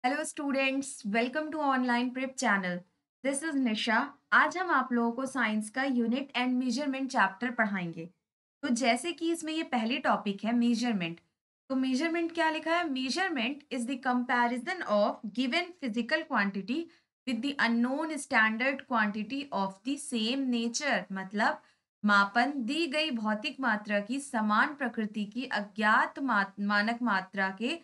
Hello students, welcome to online prep channel. This is Nisha. आज हम आप लोगों को साइंस का यूनिट एंड मेजरमेंट चैप्टर पढ़ाएंगे। तो जैसे कि इसमें ये पहली टॉपिक है मेजरमेंट। तो मेजरमेंट क्या लिखा है? Measurement is the comparison of given physical quantity with the unknown standard quantity of the same nature. मतलब मापन दी गई भौतिक मात्रा की समान प्रकृति की अज्ञात मानक मात्रा के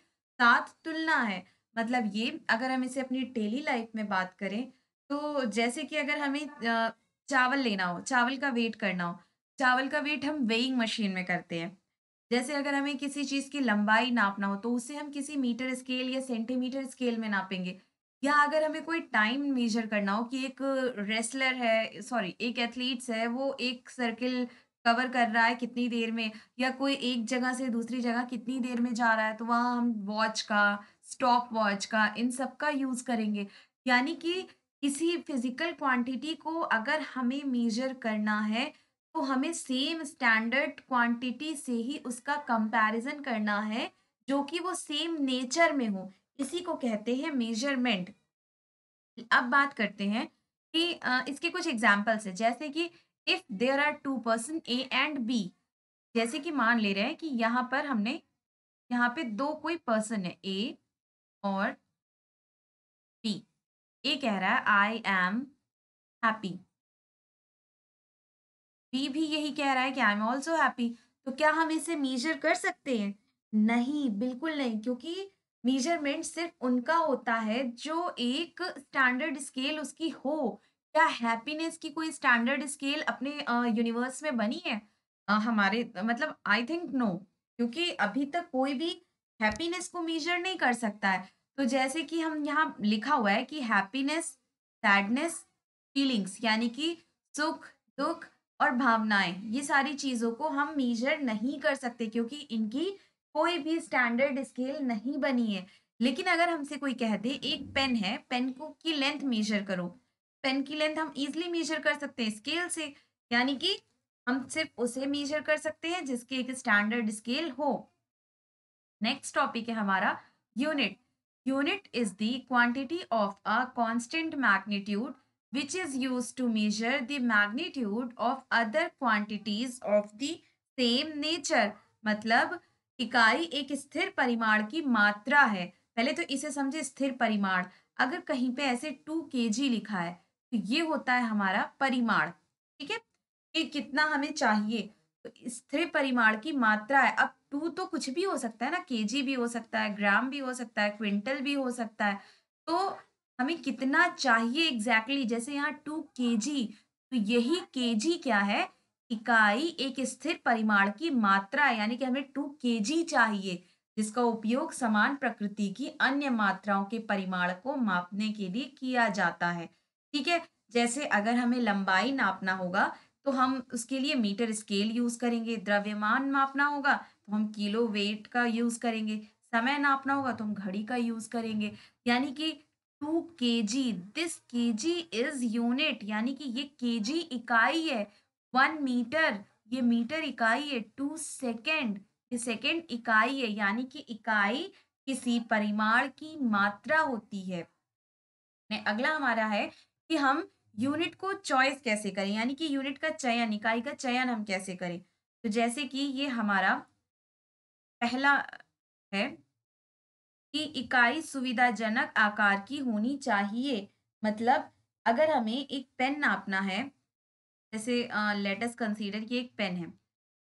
साथ तुलना है। मतलब ये अगर हम इसे अपनी डेली लाइफ में बात करें, तो जैसे कि अगर हमें चावल लेना हो, चावल का वेट करना हो, चावल का वेट हम वेइंग मशीन में करते हैं। जैसे अगर हमें किसी चीज़ की लंबाई नापना हो, तो उसे हम किसी मीटर स्केल या सेंटीमीटर स्केल में नापेंगे। या अगर हमें कोई टाइम मेज़र करना हो कि एक रेसलर है, सॉरी एक एथलीट्स है, वो एक सर्किल कवर कर रहा है कितनी देर में, या कोई एक जगह से दूसरी जगह कितनी देर में जा रहा है, तो वहाँ हम वॉच का, स्टॉप वॉच का, इन सब का यूज़ करेंगे। यानी कि किसी फिज़िकल क्वांटिटी को अगर हमें मेज़र करना है, तो हमें सेम स्टैंडर्ड क्वांटिटी से ही उसका कंपैरिज़न करना है, जो कि वो सेम नेचर में हो। इसी को कहते हैं मेज़रमेंट। अब बात करते हैं कि इसके कुछ एग्ज़ाम्पल्स हैं, जैसे कि if there are 2 person A and B. जैसे कि मान ले रहे हैं कि यहाँ पे 2 कोई पर्सन है, ए और बी। ए कह रहा है आई एम हैप्पी, बी भी यही कह रहा है कि आई एम आल्सो हैप्पी। तो क्या हम इसे मेज़र कर सकते हैं? नहीं, बिल्कुल नहीं, क्योंकि मेज़रमेंट सिर्फ़ उनका होता है जो एक स्टैंडर्ड स्केल उसकी हो। क्या हैप्पीनेस की कोई स्टैंडर्ड स्केल अपने यूनिवर्स में बनी है? हमारे मतलब आई थिंक नो, क्योंकि अभी तक कोई भी हैप्पीनेस को मेज़र नहीं कर सकता है। तो जैसे कि हम यहाँ लिखा हुआ है कि हैप्पीनेस, सैडनेस, फीलिंग्स यानी कि सुख, दुःख और भावनाएँ, ये सारी चीज़ों को हम मेज़र नहीं कर सकते, क्योंकि इनकी कोई भी स्टैंडर्ड स्केल नहीं बनी है। लेकिन अगर हमसे कोई कह दे एक पेन है, पेन को की लेंथ मेज़र करो। पेन की लेंथ हम ईज़िली मेज़र कर सकते हैं स्केल से। यानी कि हम सिर्फ़ उसे मेज़र कर सकते हैं जिसकी एक स्टैंडर्ड स्केल हो। नेक्स्ट टॉपिक है हमारा unit. Unit is the quantity of a constant magnitude which is used to measure the magnitude of other quantities of the same nature। मतलब इकाई एक स्थिर परिमाण की मात्रा है। पहले तो इसे समझे, स्थिर परिमाण। अगर कहीं पे ऐसे 2 kg लिखा है, तो ये होता है हमारा परिमाण। ठीक है, कि कितना हमें चाहिए। तो स्थिर परिमाण की मात्रा है। अब 2 तो कुछ भी हो सकता है ना, केजी भी हो सकता है, ग्राम भी हो सकता है, क्विंटल भी हो सकता है। तो हमें कितना चाहिए एग्ज़ैक्टली, जैसे यहाँ 2 केजी, तो यही केजी क्या है? इकाई एक स्थिर परिमाण की मात्रा है, यानी कि हमें 2 केजी चाहिए, जिसका उपयोग समान प्रकृति की अन्य मात्राओं के परिमाण को मापने के लिए किया जाता है। ठीक है? जैसे अगर हमें लंबाई नापना होगा, तो हम उसके लिए मीटर स्केल यूज़ करेंगे, द्रव्यमान मापना होगा, तो हम किलो वेट का यूज़ करेंगे, समय नापना होगा, तो हम घड़ी का यूज़ करेंगे। यानी कि 2 KG, this KG is unit, यानी कि ये केजी इकाई है। 1 मीटर, ये मीटर इकाई है। 2 सेकंड, ये सेकंड इकाई है, यानी कि इकाई किसी परिमाण की मात्रा होती है। अगला हमारा है कि हम यूनिट को चॉइस कैसे करें, यानी कि यूनिट का चयन, इकाई का चयन हम कैसे करें। तो जैसे कि ये हमारा पहला है कि इकाई सुविधाजनक आकार की होनी चाहिए। मतलब अगर हमें एक पेन नापना है, जैसे लेट अस कंसीडर कि एक पेन है,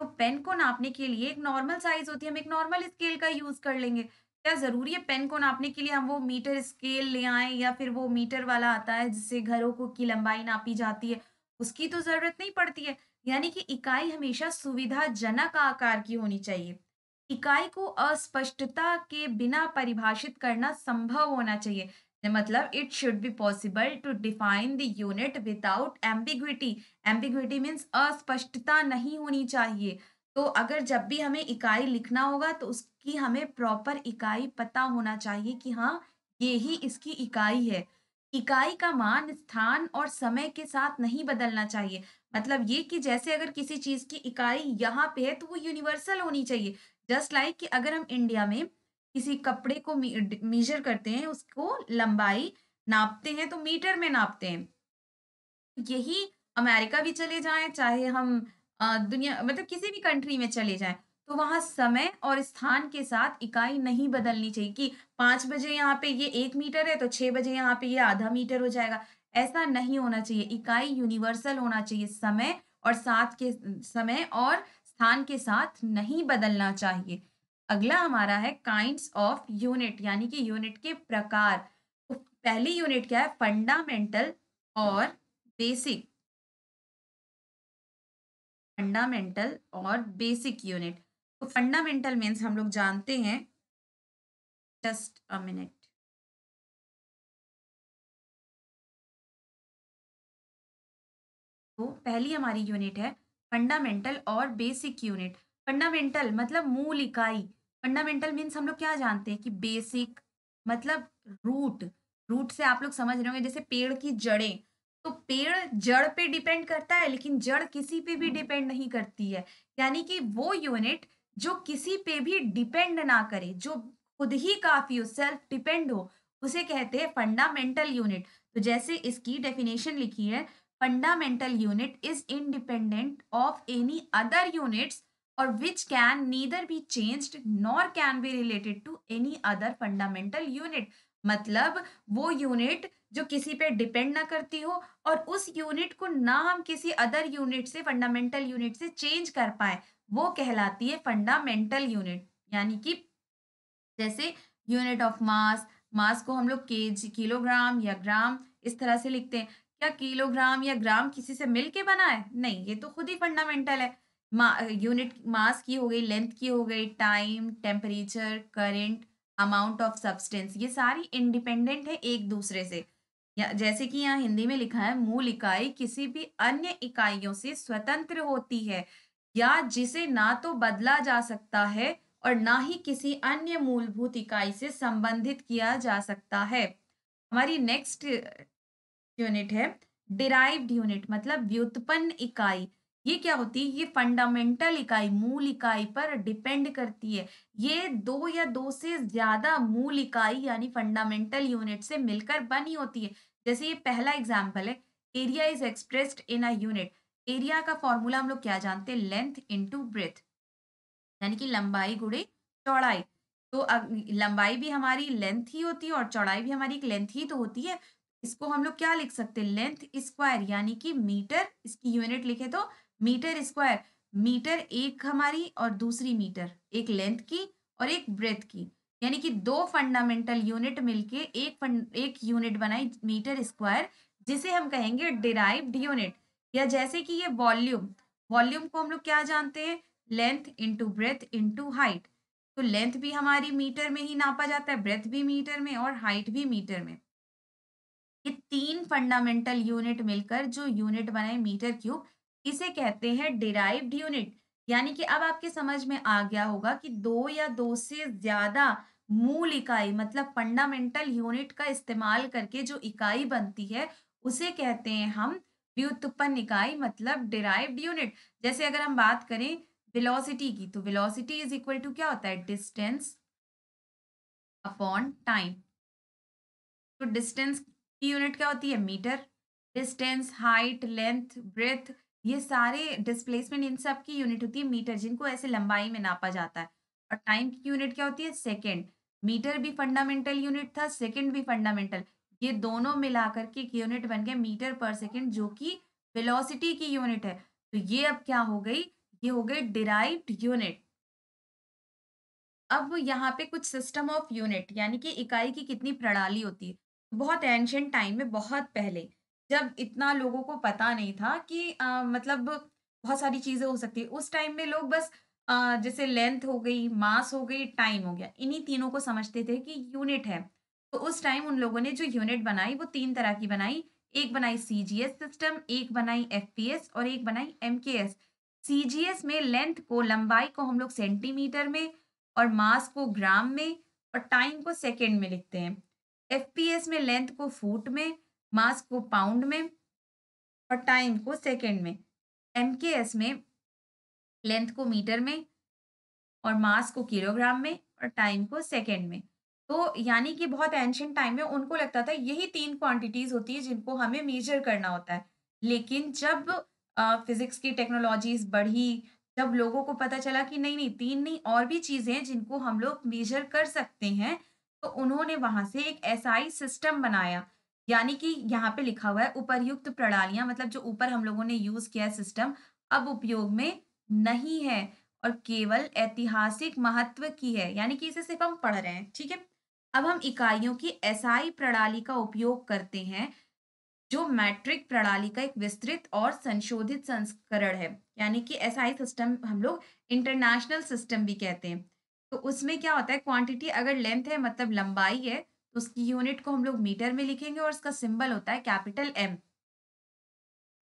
तो पेन को नापने के लिए एक नॉर्मल साइज़ होती है, हम एक नॉर्मल स्केल का यूज़ कर लेंगे। क्या ज़रूरी है पेन को नापने के लिए हम वो मीटर स्केल ले आएँ, या फिर वो मीटर वाला आता है जिससे घरों को की लंबाई नापी जाती है, उसकी तो ज़रूरत नहीं पड़ती है। यानी कि इकाई हमेशा सुविधाजनक आकार की होनी चाहिए। इकाई को अस्पष्टता के बिना परिभाषित करना संभव होना चाहिए। मतलब it should be possible to define the unit without ambiguity. Ambiguity means अस्पष्टता नहीं होनी चाहिए। तो अगर जब भी हमें इकाई लिखना होगा, तो उसकी हमें प्रॉपर इकाई पता होना चाहिए कि हाँ, ये ही इसकी इकाई है। इकाई का मान स्थान और समय के साथ नहीं बदलना चाहिए। मतलब ये कि जैसे अगर किसी चीज़ की इकाई यहाँ पे है, तो वो यूनिवर्सल होनी चाहिए। जस्ट लाइक कि अगर हम इंडिया में किसी कपड़े को मेजर करते हैं, उसको लंबाई नापते हैं तो मीटर में नापते हैं। यही अमेरिका भी चले जाएँ, चाहे हम दुनिया मतलब किसी भी कंट्री में चले जाएँ, तो वहाँ समय और स्थान के साथ इकाई नहीं बदलनी चाहिए कि 5 बजे यहाँ पे ये 1 मीटर है, तो 6 बजे यहाँ पे ये आधा मीटर हो जाएगा। ऐसा नहीं होना चाहिए, इकाई यूनिवर्सल होना चाहिए, समय और स्थान के साथ नहीं बदलना चाहिए। अगला हमारा है काइंड्स ऑफ यूनिट यानी कि यूनिट के प्रकार। तो पहली यूनिट क्या है? फंडामेंटल और बेसिक। फंडामेंटल और बेसिक यूनिट। तो फंडामेंटल मीन्स हम लोग जानते हैं, जस्ट अ मिनट। तो पहली हमारी यूनिट है फंडामेंटल और बेसिक यूनिट। फंडामेंटल मतलब मूल इकाई। फंडामेंटल मीन्स हम लोग क्या जानते हैं कि बेसिक मतलब रूट। रूट से आप लोग समझ रहे होंगे जैसे पेड़ की जड़ें। तो पेड़ जड़ पे डिपेंड करता है, लेकिन जड़ किसी पे भी डिपेंड नहीं करती है। यानी कि वो यूनिट जो किसी पे भी डिपेंड ना करे, जो खुद ही काफी हो, सेल्फ डिपेंड हो, उसे कहते हैं फंडामेंटल यूनिट। तो जैसे इसकी डेफिनेशन लिखी है, fundamental unit is independent of any other units or which can neither be changed nor can be related to any other fundamental unit। मतलब वो यूनिट जो किसी पे डिपेंड ना करती हो और उस यूनिट को ना हम किसी अदर यूनिट से फंडामेंटल यूनिट से चेंज कर पाए, वो कहलाती है फंडामेंटल यूनिट। यानी कि जैसे यूनिट ऑफ मास, मास को हम लोग केजी किलोग्राम या ग्राम इस तरह से लिखते हैं। क्या किलोग्राम या ग्राम किसी से मिल के बना है? नहीं, ये तो खुद ही फंडामेंटल है। यूनिट मास की हो गई, लेंथ की हो गई, time, temperature, current, amount of substance, ये सारी इंडिपेंडेंट है एक दूसरे से। या जैसे कि यहाँ हिंदी में लिखा है, मूल इकाई किसी भी अन्य इकाइयों से स्वतंत्र होती है या जिसे ना तो बदला जा सकता है और ना ही किसी अन्य मूलभूत इकाई से संबंधित किया जा सकता है। हमारी नेक्स्ट यूनिट है डिराइव्ड यूनिट मतलब व्युत्पन्न इकाई। ये क्या होती है? ये फंडामेंटल इकाई, मूल इकाई पर डिपेंड करती है। ये दो या दो से ज्यादा मूल इकाई यानी फंडामेंटल यूनिट से मिलकर बनी होती है। जैसे ये पहला एग्जांपल है, area is expressed in a unit. Area का फॉर्मूला हम लोग क्या जानते हैं? लेंथ इनटू ब्रेथ, यानी कि लंबाई गुणे चौड़ाई। तो लंबाई भी हमारी लेंथ ही होती है और चौड़ाई भी हमारी एक लेंथ ही तो होती है। इसको हम लोग क्या लिख सकते हैं? लेंथ स्क्वायर यानी कि मीटर, इसकी यूनिट लिखे तो मीटर स्क्वायर। मीटर एक हमारी और दूसरी मीटर, एक लेंथ की और एक ब्रेथ की, यानी कि दो फंडामेंटल यूनिट मिलके एक यूनिट बनाई मीटर स्क्वायर, जिसे हम कहेंगे डिराइव्ड यूनिट। या जैसे कि ये वॉल्यूम, वॉल्यूम को हम लोग क्या जानते हैं? Length into breadth into height. तो लेंथ भी हमारी मीटर में ही नापा जाता है, ब्रेथ भी मीटर में और हाइट भी मीटर में। ये तीन फंडामेंटल यूनिट मिलकर जो यूनिट बनाए मीटर क्यूब, इसे कहते हैं डिराइव्ड यूनिट। यानी कि अब आपके समझ में आ गया होगा कि दो या दो से ज्यादा मूल इकाई मतलब फंडामेंटल यूनिट का इस्तेमाल करके जो इकाई बनती है, उसे कहते हैं हम व्युत्पन्न इकाई मतलब डिराइव्ड यूनिट। जैसे अगर हम बात करें वेलोसिटी की, तो वेलोसिटी इज इक्वल टू क्या होता है? Distance upon time. तो डिस्टेंस की यूनिट क्या होती है? Metre. Distance, height, length, breadth, ये सारे डिस्प्लेसमेंट, इन सब की यूनिट होती है मीटर, जिनको ऐसे लंबाई में नापा जाता है। और टाइम की यूनिट क्या होती है? सेकेंड। मीटर भी फंडामेंटल यूनिट था, सेकेंड भी फंडामेंटल। ये दोनों मिलाकर के एक यूनिट बन गए मीटर पर सेकेंड, जो कि वेलोसिटी की यूनिट है। तो ये अब क्या हो गई? ये हो गई डिराइव्ड यूनिट। अब यहाँ पे कुछ सिस्टम ऑफ यूनिट यानी कि इकाई की कितनी प्रणाली होती है। बहुत एंशिएंट टाइम में, बहुत पहले, जब इतना लोगों को पता नहीं था कि मतलब बहुत सारी चीजें हो सकती है, उस टाइम में लोग बस जैसे लेंथ हो गई, मास हो गई, टाइम हो गया, इन्हीं तीनों को समझते थे कि यूनिट है। तो उस टाइम उन लोगों ने जो यूनिट बनाई वो तीन तरह की बनाई। एक बनाई सीजीएस सिस्टम, एक बनाई एफपीएस और एक बनाई एमकेएस। सीजीएस में लेंथ को, लंबाई को हम लोग सेंटीमीटर में और मास को ग्राम में और टाइम को सेकंड में लिखते हैं। एफपीएस में लेंथ को फुट में, मास को पाउंड में और टाइम को सेकंड में। एमकेएस में लेंथ को मीटर में और मास को किलोग्राम में और टाइम को सेकंड में। तो यानी कि बहुत एंशिएंट टाइम में उनको लगता था यही 3 क्वांटिटीज़ होती है जिनको हमें मेज़र करना होता है। लेकिन जब फिज़िक्स की टेक्नोलॉजीज़ बढ़ी, जब लोगों को पता चला कि नहीं-नहीं 3 नहीं और भी चीज़ें हैं जिनको हम लोग मेज़र कर सकते हैं, तो उन्होंने वहाँ से एक एसआई सिस्टम बनाया। यानी कि यहाँ पे लिखा हुआ है उपर्युक्त प्रणालियाँ मतलब जो ऊपर हम लोगों ने यूज़ किया है सिस्टम, अब उपयोग में नहीं है और केवल ऐतिहासिक महत्व की है, यानी कि इसे सिर्फ़ हम पढ़ रहे हैं, ठीक है? अब हम इकाइयों की एसआई प्रणाली का उपयोग करते हैं, जो मैट्रिक प्रणाली का एक विस्तृत और संशोधित संस्करण है। यानी कि एसआई सिस्टम हम लोग इंटरनेशनल सिस्टम भी कहते हैं। तो उसमें क्या होता है क्वांटिटी अगर लेंथ है मतलब लंबाई है, तो उसकी यूनिट को हम लोग मीटर में लिखेंगे और उसका सिंबल होता है कैपिटल एम।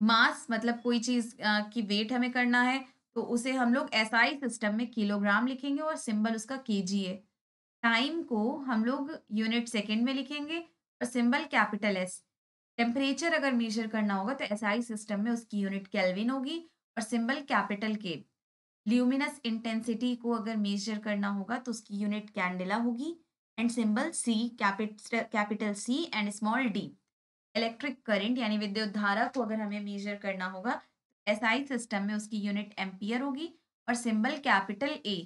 मास मतलब कोई चीज़ की वेट हमें करना है, तो उसे हम लोग एसआई सिस्टम में किलोग्राम लिखेंगे और सिंबल उसका केजी है। टाइम को हम लोग यूनिट सेकंड में लिखेंगे और सिंबल कैपिटल एस। टेम्परेचर अगर मेज़र करना होगा तो एसआई सिस्टम में उसकी यूनिट केल्विन होगी और symbol capital K. Luminous intensity को अगर मेज़र करना होगा तो उसकी यूनिट कैंडेला होगी and symbol C capital C and small D. Electric current यानी विद्युत धारा को अगर हमें मेजर करना होगा एसआई सिस्टम में उसकी यूनिट एम्पियर होगी और symbol capital A.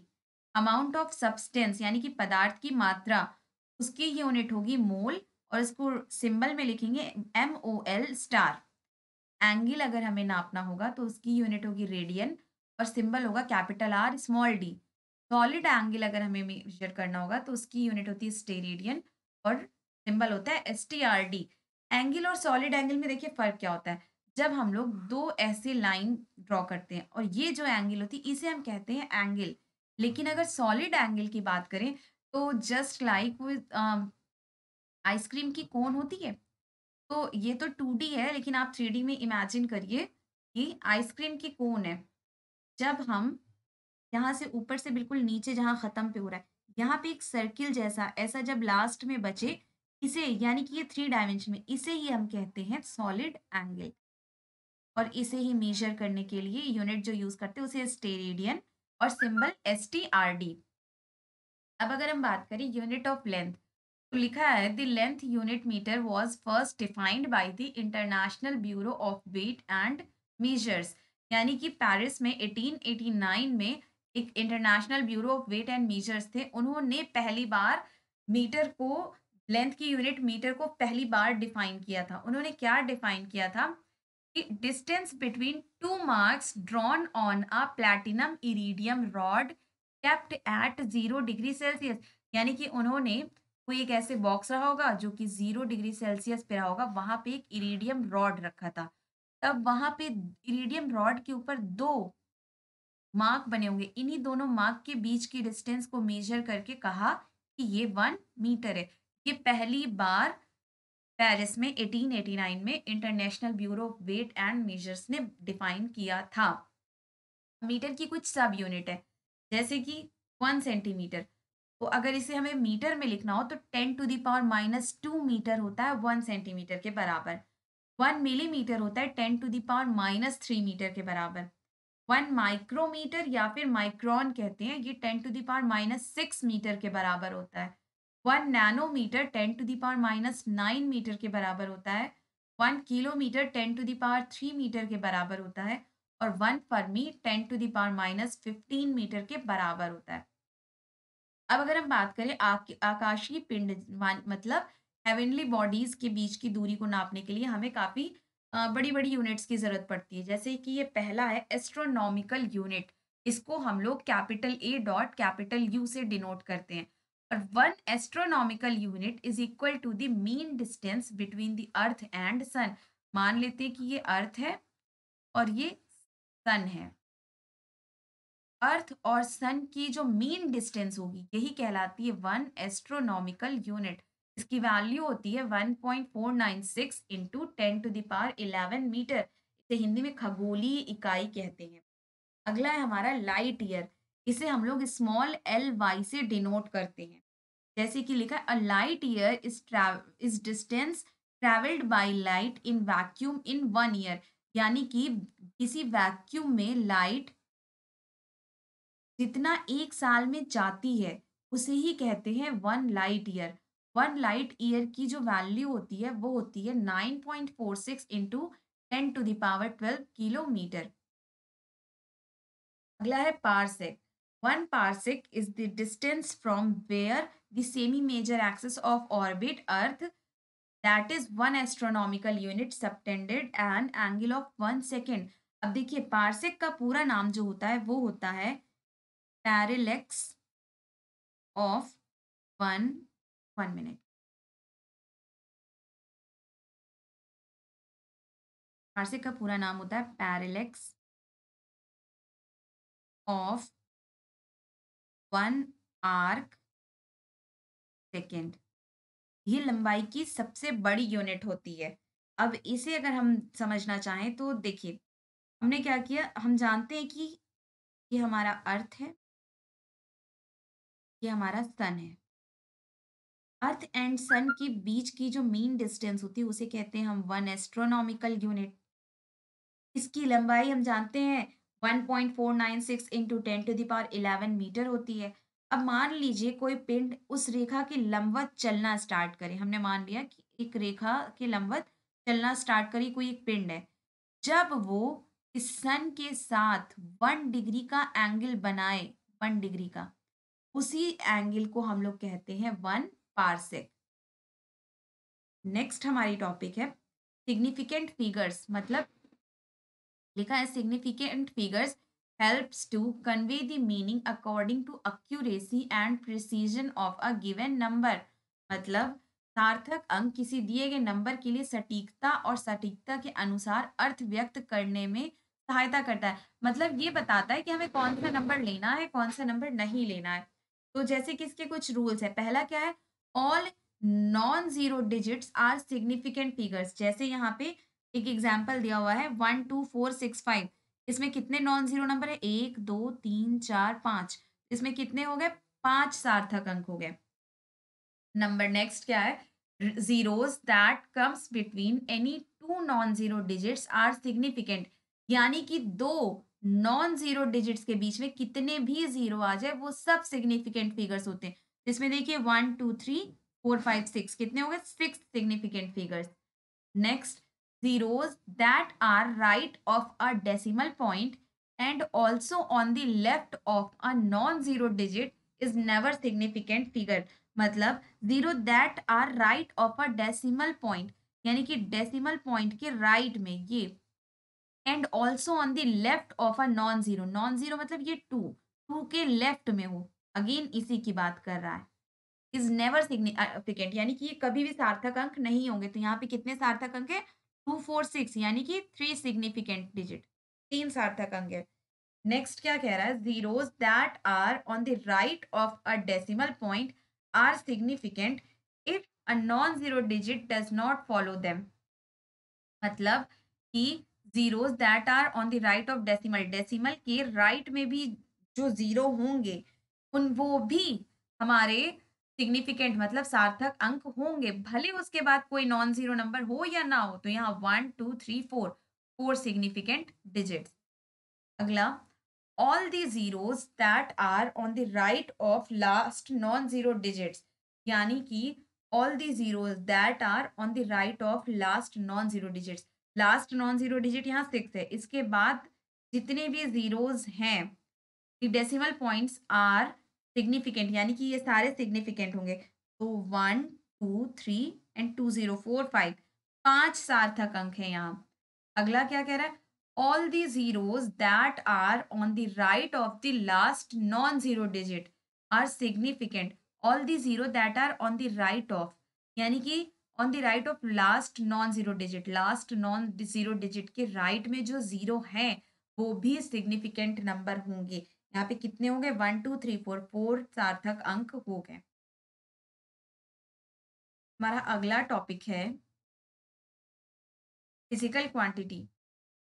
Amount of substance यानी कि पदार्थ की मात्रा उसकी यूनिट होगी मोल और इसको सिंबल में लिखेंगे M O L star. Angle अगर हमें नापना होगा तो उसकी यूनिट होगी रेडियन और सिंबल होगा capital R small D. Solid angle अगर हमें मेजर करना होगा तो उसकी यूनिट होती है स्टेरेडियन और सिंबल होता है S T R D. Angle और सॉलिड एंगल में देखिए फ़र्क क्या होता है। जब हम लोग 2 ऐसे लाइन ड्रॉ करते हैं और ये जो एंगल होती है इसे हम कहते हैं एंगल। लेकिन अगर सॉलिड एंगल की बात करें तो जस्ट लाइक विद आइसक्रीम की कोन होती है, तो ये तो 2D है लेकिन आप 3D में इमेजिन करिए कि आइसक्रीम की कोन है। जब हम यहाँ से ऊपर से बिल्कुल नीचे जहाँ ख़त्म पे हो रहा है, यहाँ पे एक सर्किल जैसा ऐसा जब लास्ट में बचे, इसे यानी कि ये 3 डायमेंशन में इसे ही हम कहते हैं सॉलिड एंगल। और इसे ही मेज़र करने के लिए यूनिट जो यूज़ करते हैं उसे स्टेरेडियन और सिंबल एसटीआरडी। अब अगर हम बात करें यूनिट ऑफ लेंथ, तो लिखा है the length unit metre was first defined by the international bureau of weight and measures. यानी कि पेरिस में 1889 में एक international bureau of weight and measures थे, उन्होंने पहली बार मीटर को लेंथ की यूनिट मीटर को पहली बार डिफाइन किया था। उन्होंने क्या डिफाइन किया था कि distance between two marks drawn on a platinum iridium rod kept at 0 degree Celsius. यानी कि उन्होंने कोई एक ऐसे बॉक्स रहा होगा जो कि 0 डिग्री सेल्सियस पे रहा होगा, वहां पे एक इरिडियम रॉड रखा था। तब वहां पे इरिडियम रॉड के ऊपर 2 मार्क बने होंगे, इन्हीं दोनों मार्क के बीच की डिस्टेंस को मेजर करके कहा कि ये 1 मीटर है। ये पहली बार पेरिस में 1889 में international bureau of weight and measures ने डिफाइन किया था। मीटर की कुछ सब यूनिट है, जैसे कि 1 सेंटीमीटर। तो अगर इसे हमें मीटर में लिखना हो तो 10⁻⁻² मीटर होता है 1 सेंटीमीटर के बराबर। 1 मिलीमीटर होता है 10⁻³ मीटर के बराबर। 1 माइक्रोमीटर या फिर माइक्रोन कहते हैं, ये 10⁻⁻6 मीटर के बराबर होता है। 1 नैनोमीटर 10⁻⁹ मीटर के बराबर होता है। 1 किलोमीटर 10⁻³ मीटर के बराबर होता है और 1 फर्मी 10⁻⁻15 मीटर के बराबर होता है। अब अगर हम बात करें आकाशीय पिंड मतलब हेवनली बॉडीज के बीच की दूरी को नापने के लिए हमें काफी बड़ी बड़ी यूनिट्स की जरूरत पड़ती है। जैसे कि ये पहला है एस्ट्रोनॉमिकल यूनिट, इसको हम लोग capital A dot capital U से डिनोट करते हैं। और 1 astronomical unit is equal to the mean distance between the earth and sun. मान लेते हैं कि ये अर्थ है और ये सन है। अर्थ और सन की जो मीन डिस्टेंस होगी यही कहलाती है 1 एस्ट्रोनॉमिकल यूनिट। इसकी वैल्यू होती है 1.496 इंटू 10⁻11 मीटर। इसे हिंदी में खगोलीय इकाई कहते हैं। अगला है हमारा लाइट ईयर, इसे हम लोग स्मॉल एल वाई से डिनोट करते हैं। जैसे कि लिखा है a light year is distance travelled by light in vacuum in 1 year. यानी कि किसी वैक्यूम में लाइट जितना 1 साल में जाती है, उसे ही कहते हैं 1 लाइट ईयर। 1 लाइट ईयर की जो वैल्यू होती है वो होती है 9.46 into 10 to the power 12 kilometre. अगला है parsec. 1 parsec is the distance from where the semi major axis of orbit earth, that is 1 astronomical unit subtended and angle of 1 second. अब देखिए पारसेक का पूरा नाम जो होता है वो होता है parallax of one 1 minute. Parsec का पूरा नाम होता है पैरेलेक्स ऑफ 1 आर्क सेकेंड। ये लंबाई की सबसे बड़ी यूनिट होती है। अब इसे अगर हम समझना चाहें तो देखिए, हमने क्या किया, हम जानते हैं कि ये हमारा अर्थ है, ये हमारा सन है। अर्थ एंड सन के बीच की जो मीन डिस्टेंस होती है उसे कहते हैं हम 1 एस्ट्रोनॉमिकल यूनिट। इसकी लंबाई हम जानते हैं 1.496 into 10 to the power 11 metre होती है। अब मान लीजिए कोई पिंड उस रेखा के लंबवत चलना स्टार्ट करे। हमने मान लिया कि एक रेखा के लंबवत चलना स्टार्ट करी कोई एक पिंड है। जब वो इस सन के साथ 1 डिग्री का एंगल बनाए, 1 डिग्री का, उसी एंगल को हम लोग कहते हैं 1 पारसेक। नेक्स्ट हमारी टॉपिक है सिग्निफिकेंट फिगर्स। मतलब लिखा है significant figures helps to convey the meaning according to accuracy and precision of a given number। मतलब सार्थक अंक किसी दिए गए नंबर के लिए सटीकता और सटीकता के अनुसार अर्थ व्यक्त करने में सहायता करता है। मतलब ये बताता है कि हमें कौन सा नंबर लेना है, कौन सा नंबर नहीं लेना है। तो जैसे कि इसके कुछ रूल्स है। पहला क्या है, all non zero digits are significant figures. जैसे यहाँ पे एक एग्जाम्पल दिया हुआ है 1 2 4 6 5। इसमें कितने नॉन जीरो नंबर है, 1 2 3 4 5। इसमें कितने हो गए, 5 सार्थक अंक हो गए। नंबर नेक्स्ट क्या है, zeros that comes between any two non zero digits are significant. यानी कि दो नॉन जीरो डिजिट्स के बीच में कितने भी जीरो आ जाए वो सब सिग्निफिकेंट फिगर्स होते हैं। इसमें देखिए 1 2 3 4 5 6 कितने हो गए, 6 significant figures. Next, zeros that are right of a decimal point and also on the left of a non-zero digit is never significant figure। मतलब zero that are right of a decimal point, यानी कि decimal point के right में ये, and also on the left of a non zero. Non zero मतलब ये to, to के left में हो, अगेन इसी की बात कर रहा है। इज नेवर सिग्निफिकेंट, यानी कि ये कभी भी सार्थक अंक नहीं होंगे। तो यहाँ पे कितने सार्थक अंक है, 2 4 6, यानी कि 3 सिग्निफिकेंट डिजिट, 3 सार्थक अंक है। नेक्स्ट क्या कह रहा है, zeros that are on the right of a decimal point are significant if a non zero digit does not follow them. मतलब कि zeros that are on the right of decimal, decimal के right में भी जो zero होंगे उन वो भी हमारे सिग्निफिकेंट मतलब सार्थक अंक होंगे, भले उसके बाद कोई नॉन जीरो नंबर हो या ना हो। तो यहाँ 1 2 3 4, 4 सिग्निफिकेंट डिजिट्स। अगला, all the zeros that are on the right of last non zero digits. यानी कि all the zeros that are on the right of last non zero digits. Last non zero digit यहाँ 6 है, इसके बाद जितने भी zeros हैं the decimal points are significant, यानी कि ये सारे सिग्निफिकेंट होंगे। तो 1 2 3 एंड 2 0 4 5, 5 सार्थक अंक है यहाँ। अगला क्या कह रहा है, all the zeros that are on the right of the last non zero digit are significant. All the zero that are on the right of, यानी कि on the right of last non zero digit, last non zero digit के right में जो zero है वो भी significant number होंगे। यहाँ पे कितने हो गए, 1 2 3 4, 4 सार्थक अंक हो गए। हमारा अगला टॉपिक है फिजिकल क्वांटिटी।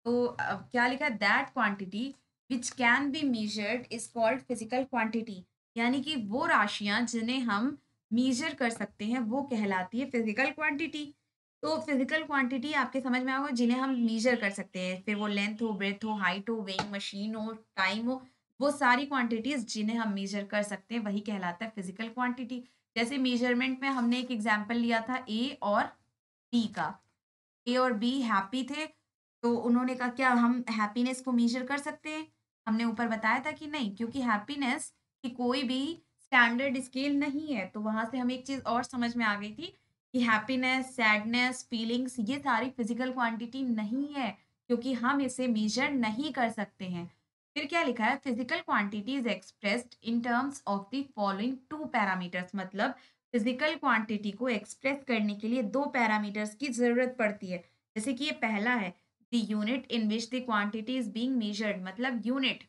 तो क्या लिखा है, that quantity which can be measured is called physical quantity. यानी कि वो राशियां जिन्हें हम मेजर कर सकते हैं वो कहलाती है फिजिकल क्वांटिटी। तो फिजिकल क्वांटिटी आपके समझ में आएगा जिन्हें हम मेजर कर सकते हैं, फिर वो लेंथ हो, ब्रेथ हो, हाइट हो, वेइंग मशीन हो, टाइम हो, वो सारी क्वांटिटीज़ जिन्हें हम मेज़र कर सकते हैं वही कहलाता है फिज़िकल क्वांटिटी। जैसे मेज़रमेंट में हमने एक एग्ज़ाम्पल लिया था ए और बी का। ए और बी हैप्पी थे, तो उन्होंने कहा क्या हम हैप्पीनेस को मेज़र कर सकते हैं? हमने ऊपर बताया था कि नहीं, क्योंकि हैप्पीनेस की कोई भी स्टैंडर्ड स्केल नहीं है। तो वहाँ से हमें एक चीज़ और समझ में आ गई थी कि हैप्पीनेस, सैडनेस, फीलिंग्स ये सारी फिज़िकल क्वांटिटी नहीं है, क्योंकि हम इसे मेज़र नहीं कर सकते हैं। फिर क्या लिखा है? Physical quantity is expressed in terms of the following 2 parameters, मतलब फिज़िकल क्वांटिटी को एक्सप्रेस करने के लिए 2 पैरामीटर्स की ज़रूरत पड़ती है। जैसे कि ये पहला है, the unit in which the quantity is being measured, मतलब यूनिट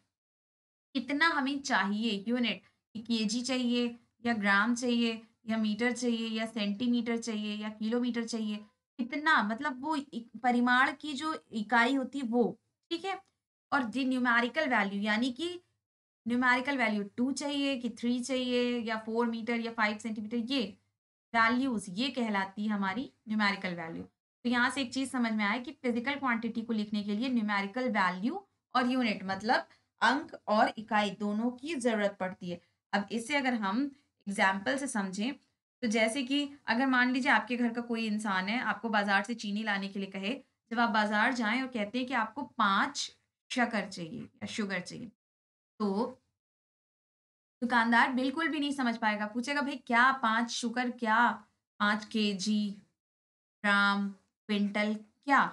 कितना हमें चाहिए, यूनिट कि केजी चाहिए या ग्राम चाहिए या मीटर चाहिए या सेंटीमीटर चाहिए या किलोमीटर चाहिए, कितना मतलब वो परिमाण की जो इकाई होती है वो, ठीक है। और द न्यूमेरिकल वैल्यू, यानी कि न्यूमेरिकल वैल्यू 2 चाहिए कि 3 चाहिए या 4 मीटर या 5 सेंटीमीटर, ये वैल्यूज़ ये कहलाती है हमारी न्यूमेरिकल वैल्यू। तो यहाँ से एक चीज़ समझ में आया कि फिज़िकल क्वांटिटी को लिखने के लिए न्यूमेरिकल वैल्यू और यूनिट, मतलब अंक और इकाई दोनों की ज़रूरत पड़ती है। अब इसे अगर हम एग्ज़ाम्पल से समझें, तो जैसे कि अगर मान लीजिए आपके घर का कोई इंसान है, आपको बाज़ार से चीनी लाने के लिए कहे, जब आप बाज़ार जाएँ और कहते हैं कि आपको 5 शक्कर चाहिए या शुगर चाहिए, तो दुकानदार बिल्कुल भी नहीं समझ पाएगा, पूछेगा भई क्या 5 शुगर क्या? 5 केजी, ग्राम, क्विंटल क्या?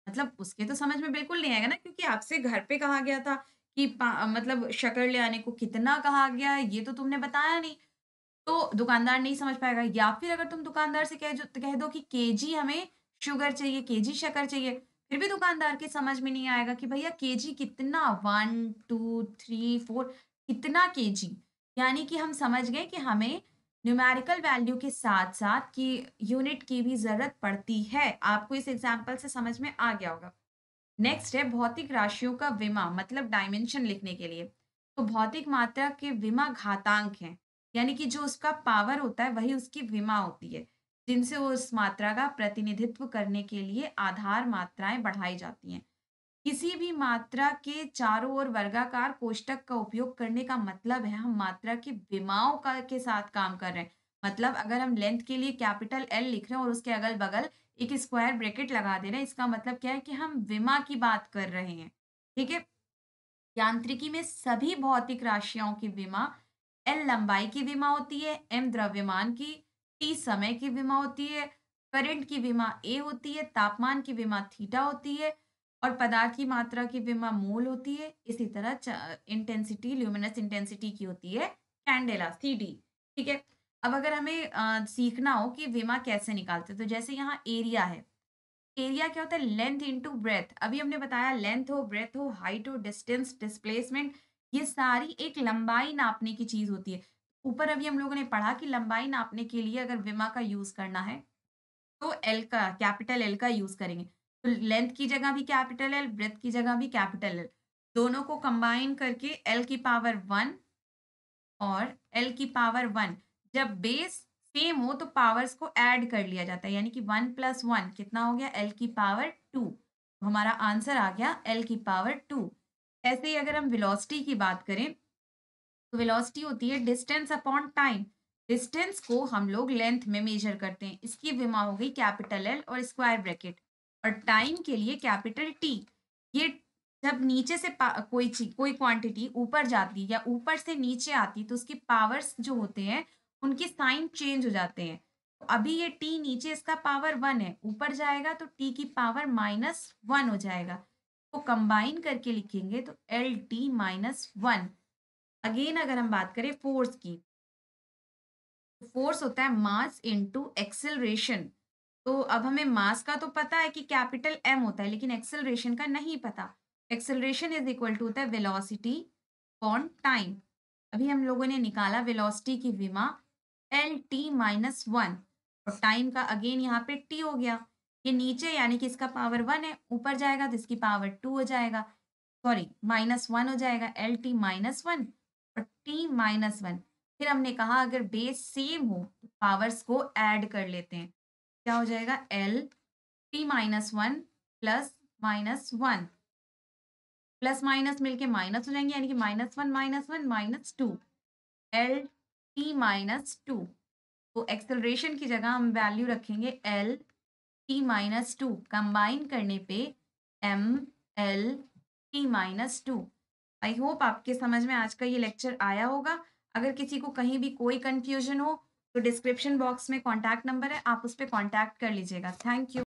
मतलब उसके तो समझ में बिल्कुल नहीं आएगा ना, क्योंकि आपसे घर पे कहा गया था कि मतलब शक्कर ले आने को कितना कहा गया है, ये तो तुमने बताया नहीं। तो दुकानदार नहीं समझ पाएगा, या फिर अगर तुम दुकानदार से कह दो कि केजी हमें शुगर चाहिए, केजी शक्कर चाहिए, फिर भी दुकानदार के समझ में नहीं आएगा कि भैया केजी कितना, 1, 2, 3, 4 कितना केजी? यानी कि हम समझ गए कि हमें न्यूमेरिकल वैल्यू के साथ-साथ कि यूनिट की भी ज़रूरत पड़ती है। आपको इस एग्ज़ाम्पल से समझ में आ गया होगा। नेक्स्ट है भौतिक राशियों का विमा, मतलब डायमेंशन लिखने के लिए। तो भौतिक मात्रा के विमा घातांक हैं, यानी कि जो उसका पावर होता है वही उसकी विमा होती है, जिनसे वो उस मात्रा का प्रतिनिधित्व करने के लिए आधार मात्राएं बढ़ाई जाती हैं। किसी भी मात्रा के चारों ओर वर्गाकार कोष्ठक का उपयोग करने का मतलब है हम मात्रा की विमाओं का के साथ काम कर रहे हैं। मतलब अगर हम लेंथ के लिए कैपिटल एल लिख रहे हैं और उसके अगल बगल एक स्क्वायर ब्रैकेट लगा दे रहे हैं, इसका मतलब क्या है कि हम विमा की बात कर रहे हैं। ठीक है। यांत्रिकी में सभी भौतिक राशियों की विमा, एल लंबाई की विमा होती है, एम द्रव्यमान की, टी समय की विमा होती है, करंट की विमा ए होती है, तापमान की विमा थीटा होती है और पदार्थ की मात्रा की विमा मोल होती है। इसी तरह इंटेंसिटी, ल्यूमिनस इंटेंसिटी की होती है कैंडेला, सीडी। ठीक है। अब अगर हमें सीखना हो कि विमा कैसे निकालते हैं, तो जैसे यहाँ एरिया है, एरिया क्या होता है? Length into breadth. अभी हमने बताया लेंथ हो, ब्रेथ हो, हाइट हो, डिस्टेंस, डिस्प्लेसमेंट, ये सारी एक लंबाई नापने की चीज होती है। ऊपर अभी हम लोगों ने पढ़ा कि लंबाई नापने के लिए अगर विमा का यूज करना है तो एल का, कैपिटल एल का यूज करेंगे। तो लेंथ की जगह भी कैपिटल एल, ब्रेथ की जगह भी कैपिटल एल, दोनों को कंबाइन करके एल की पावर 1 और एल की पावर 1, जब बेस सेम हो तो पावर्स को ऐड कर लिया जाता है, यानी कि 1 प्लस 1 कितना हो गया? एल की पावर 2। तो हमारा आंसर आ गया एल की पावर 2। ऐसे ही अगर हम वेलोसिटी की बात करें, तो वेलोसिटी होती है डिस्टेंस अपॉन टाइम। डिस्टेंस को हम लोग लेंथ में मेजर करते हैं, इसकी विमा हो गई कैपिटल एल और स्क्वायर ब्रैकेट, और टाइम के लिए कैपिटल टी। ये जब नीचे से कोई चीज, कोई क्वांटिटी ऊपर जाती है या ऊपर से नीचे आती है, तो उसके पावर्स जो होते हैं उनके साइन चेंज हो जाते हैं। तो अभी ये टी नीचे, इसका पावर 1 है, ऊपर जाएगा तो टी की पावर -1 हो जाएगा। तो कंबाइन करके लिखेंगे तो एल टी -1। अगेन अगर हम बात करें फोर्स की, तो फोर्स होता है मास इनटू एक्सेलरेशन। तो अब हमें मास का तो पता है कि कैपिटल एम होता है, लेकिन एक्सेलरेशन का नहीं पता। एक्सेलरेशन इज इक्वल टू होता है वेलोसिटी अपॉन टाइम। अभी हम लोगों ने निकाला वेलोसिटी की विमा एल टी -1, और टाइम का अगेन यहाँ पे टी हो गया। ये नीचे यानी कि इसका पावर 1 है, ऊपर जाएगा तो इसकी पावर 2 हो जाएगा, सॉरी -1 हो जाएगा, एल टी -1 और टी -1। फिर हमने कहा अगर बेस सेम हो तो पावर्स को ऐड कर लेते हैं। क्या हो जाएगा? L T -1 plus -1। Plus minus मिलके माइनस हो जाएंगे, यानी कि -1 -1 -2 एल टी -2। तो एक्सेलरेशन की जगह हम वैल्यू रखेंगे एल टी -2, कंबाइन करने पे M L T -2। I hope आपके समझ में आज का ये लेक्चर आया होगा। अगर किसी को कहीं भी कोई कंफ्यूजन हो तो डिस्क्रिप्शन बॉक्स में कॉन्टैक्ट नंबर है, आप उस पर कॉन्टैक्ट कर लीजिएगा। Thank you.